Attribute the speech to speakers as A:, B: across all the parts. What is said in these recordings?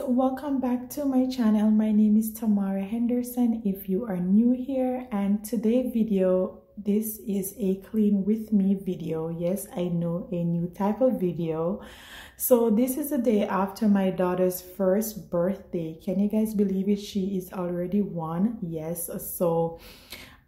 A: welcome back to my channel. My name is Tamara Henderson if you are new here, and today video, this is a clean with me video. Yes, I know, a new type of video. So this is the day after my daughter's first birthday. Can you guys believe it? She is already 1. Yes, so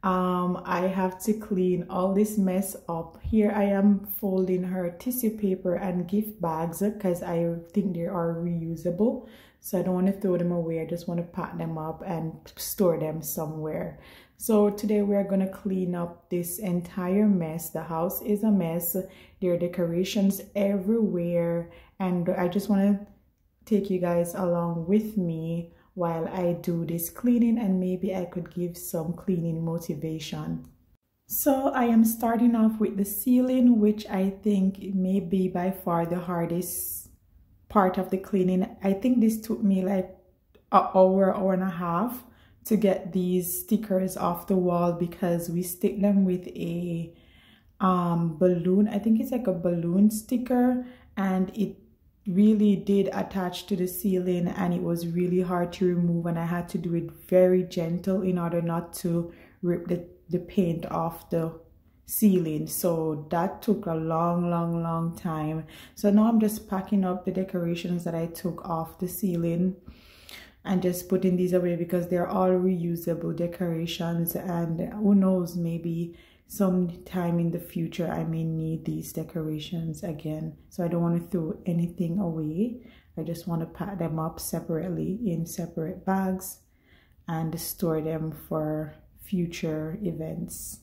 A: I have to clean all this mess up. Here I am folding her tissue paper and gift bags because I think they are reusable, so I don't want to throw them away. I just want to pack them up and store them somewhere. So today we are going to clean up this entire mess. The house is a mess. There are decorations everywhere, and I just want to take you guys along with me while I do this cleaning, and maybe I could give some cleaning motivation. So I am starting off with the ceiling, which I think may be by far the hardest part of the cleaning. I think this took me like an hour and a half to get these stickers off the wall because we stick them with a balloon. I think it's like a balloon sticker, and it really did attach to the ceiling, and it was really hard to remove, and I had to do it very gentle in order not to rip the paint off the ceiling. So that took a long time. So now I'm just packing up the decorations that I took off the ceiling and just putting these away because they're all reusable decorations, and who knows, maybe sometime in the future I may need these decorations again. So I don't want to throw anything away. I just want to pack them up separately in separate bags and store them for future events.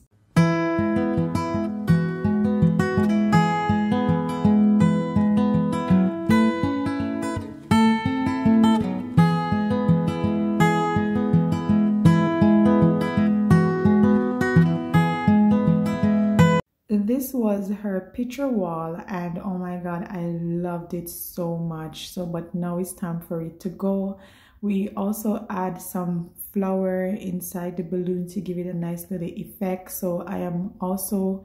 A: This was her picture wall, and oh my god, I loved it so much. But now it's time for it to go. We also add some flower inside the balloon to give it a nice little effect. So I am also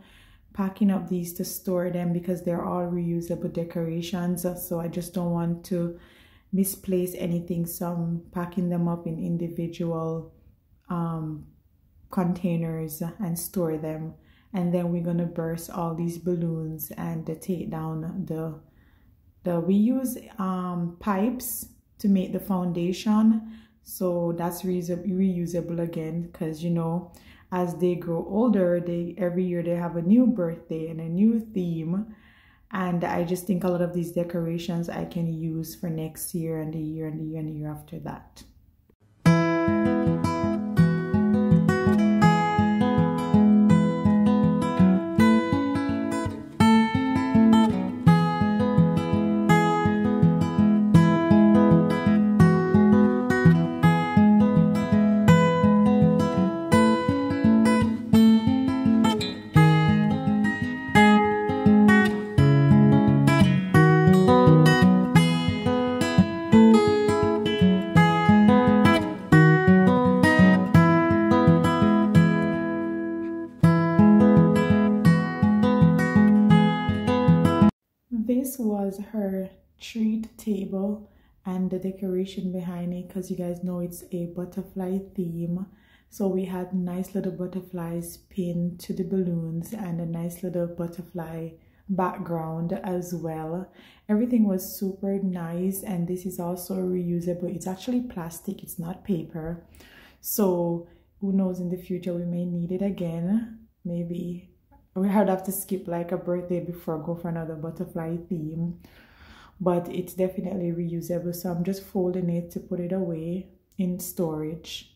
A: packing up these to store them because they're all reusable decorations, so I just don't want to misplace anything, so I'm packing them up in individual containers and store them. And then we're gonna burst all these balloons and take down we use pipes to make the foundation, so that's reusable again, because you know, as they grow older, every year they have a new birthday and a new theme, and I just think a lot of these decorations I can use for next year and the year and the year and the year after that. This was her treat table and the decoration behind it, because you guys know it's a butterfly theme. So we had nice little butterflies pinned to the balloons and a nice little butterfly background as well. Everything was super nice, and this is also reusable. It's actually plastic, it's not paper. So who knows, in the future we may need it again. Maybe we would have to skip like a birthday before go for another butterfly theme, but it's definitely reusable. So I'm just folding it to put it away in storage.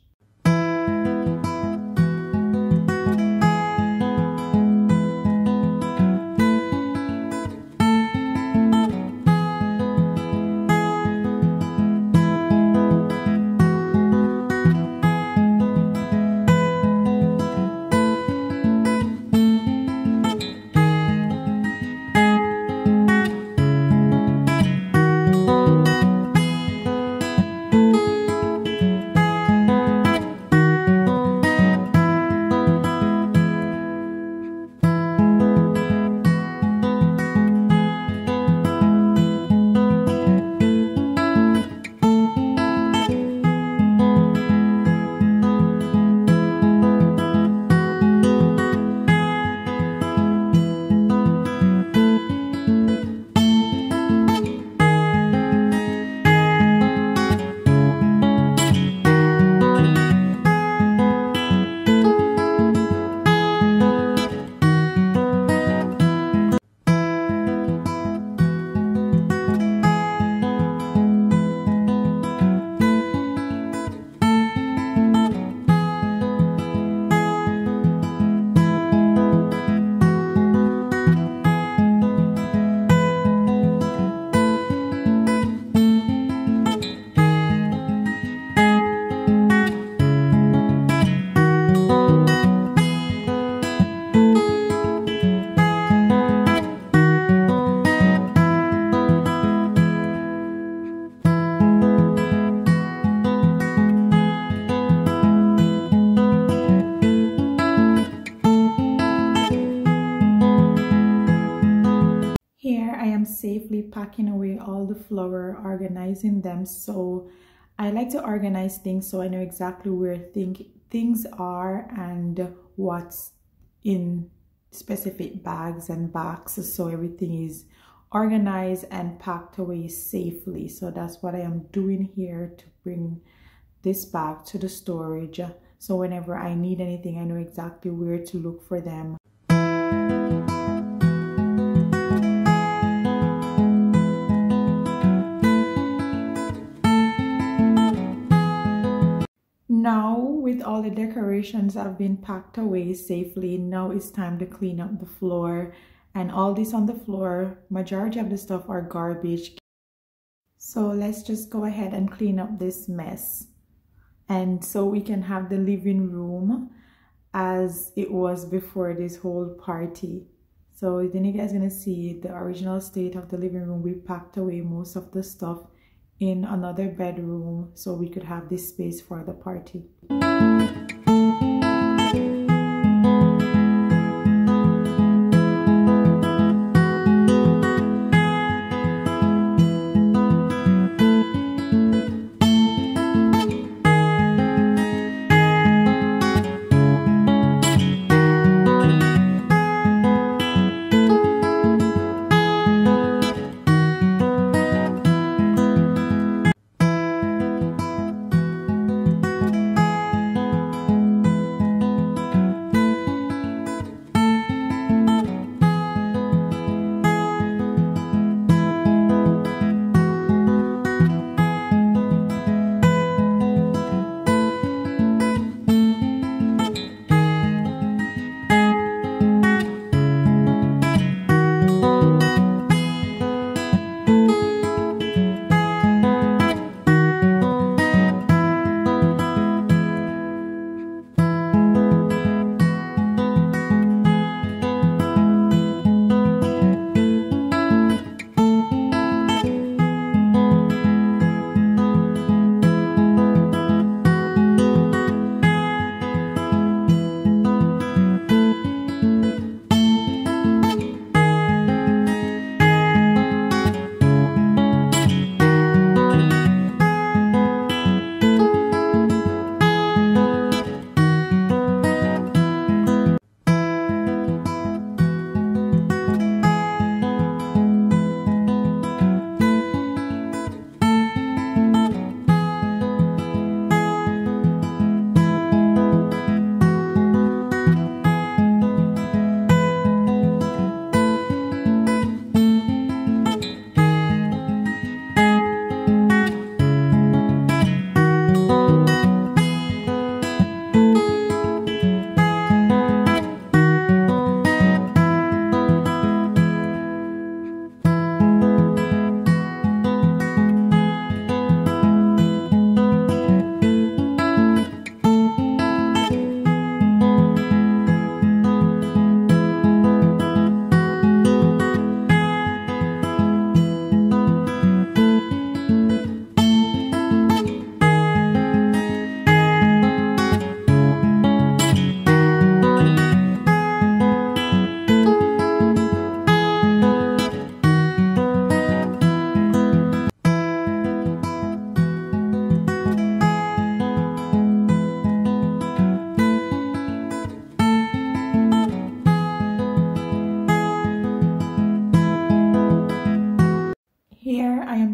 A: am safely packing away all the flour, organizing them. So I like to organize things so I know exactly where things are and what's in specific bags and boxes, so everything is organized and packed away safely. So that's what I am doing here, to bring this bag to the storage, so whenever I need anything, I know exactly where to look for them. Now, with all the decorations have been packed away safely, now it's time to clean up the floor. And all this on the floor, majority of the stuff are garbage. So let's just go ahead and clean up this mess. And so we can have the living room as it was before this whole party. So then you guys are gonna see the original state of the living room. We packed away most of the stuff in another bedroom so we could have this space for the party.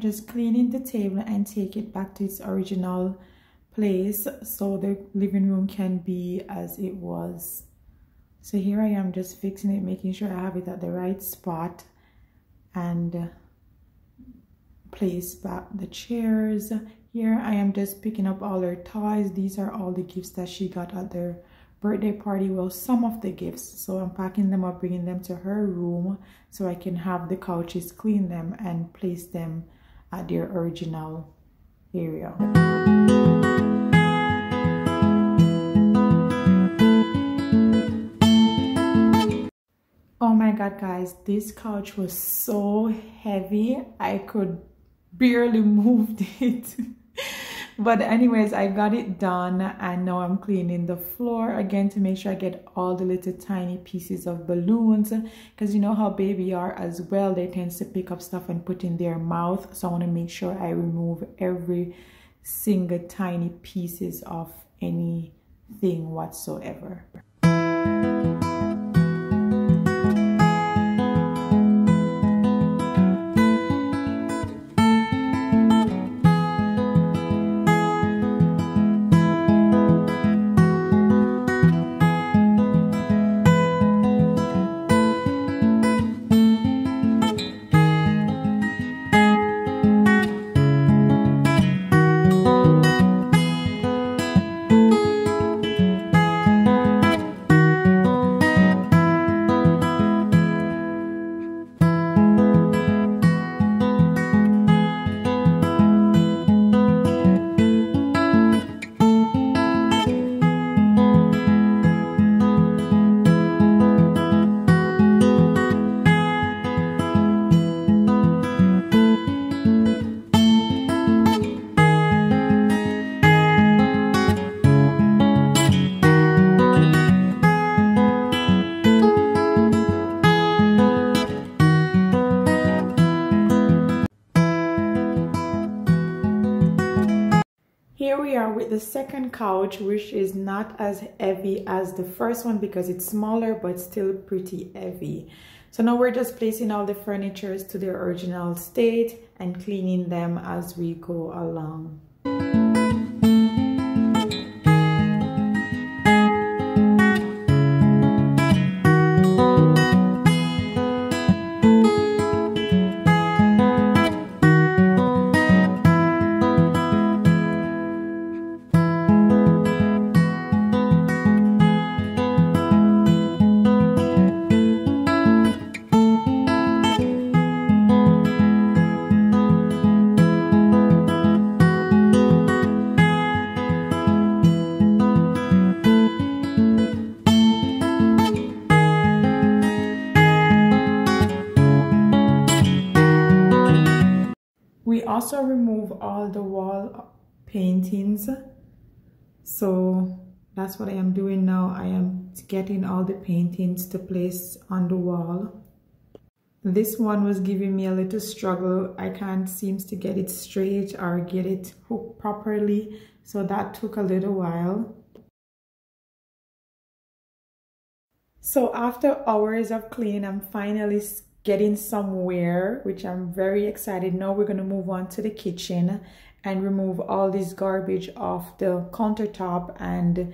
A: Just cleaning the table and take it back to its original place so the living room can be as it was. So here I am just fixing it, making sure I have it at the right spot, and place back the chairs. Here I am just picking up all her toys. These are all the gifts that she got at their birthday party. Well, some of the gifts. So I'm packing them up, bringing them to her room so I can have the couches, clean them, and place them at their original area. Oh my god, guys, this couch was so heavy I could barely move it. But anyways, I got it done, and now I'm cleaning the floor again to make sure I get all the little tiny pieces of balloons, because you know how baby are as well, they tend to pick up stuff and put in their mouth. So I want to make sure I remove every single tiny pieces of anything whatsoever. Here we are with the second couch, which is not as heavy as the first one because it's smaller but still pretty heavy. So now we're just placing all the furnitures to their original state and cleaning them as we go along. We also remove all the wall paintings, so that's what I am doing now. I am getting all the paintings to place on the wall. This one was giving me a little struggle. I can't seem to get it straight or get it hooked properly, so that took a little while. So after hours of cleaning, I'm finally getting somewhere, which I'm very excited. Now we're going to move on to the kitchen and remove all this garbage off the countertop and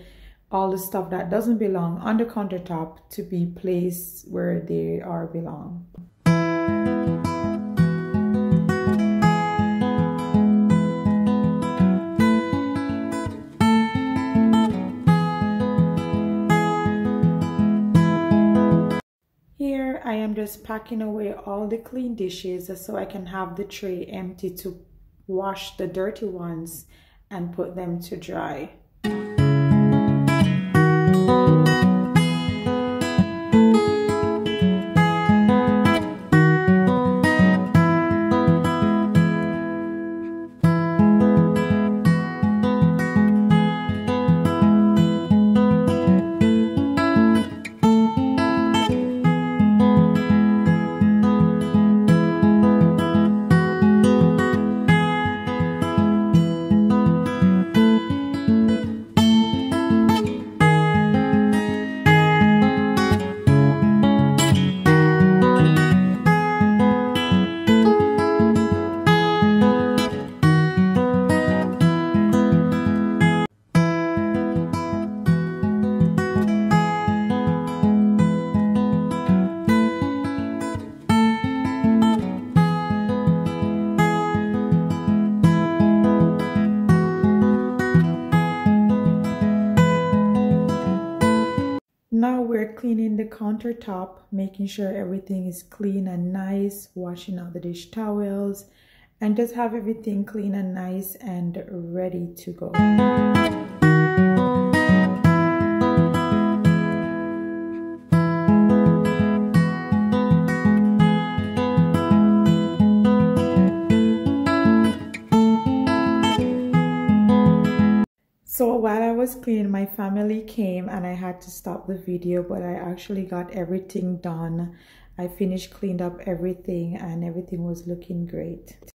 A: all the stuff that doesn't belong on the countertop to be placed where they are belong. I am just packing away all the clean dishes so I can have the tray empty to wash the dirty ones and put them to dry. Now we're cleaning the countertop, making sure everything is clean and nice, washing out the dish towels, and just have everything clean and nice and ready to go. So while I was cleaning, my family came and I had to stop the video, but I actually got everything done. I finished, cleaned up everything, and everything was looking great.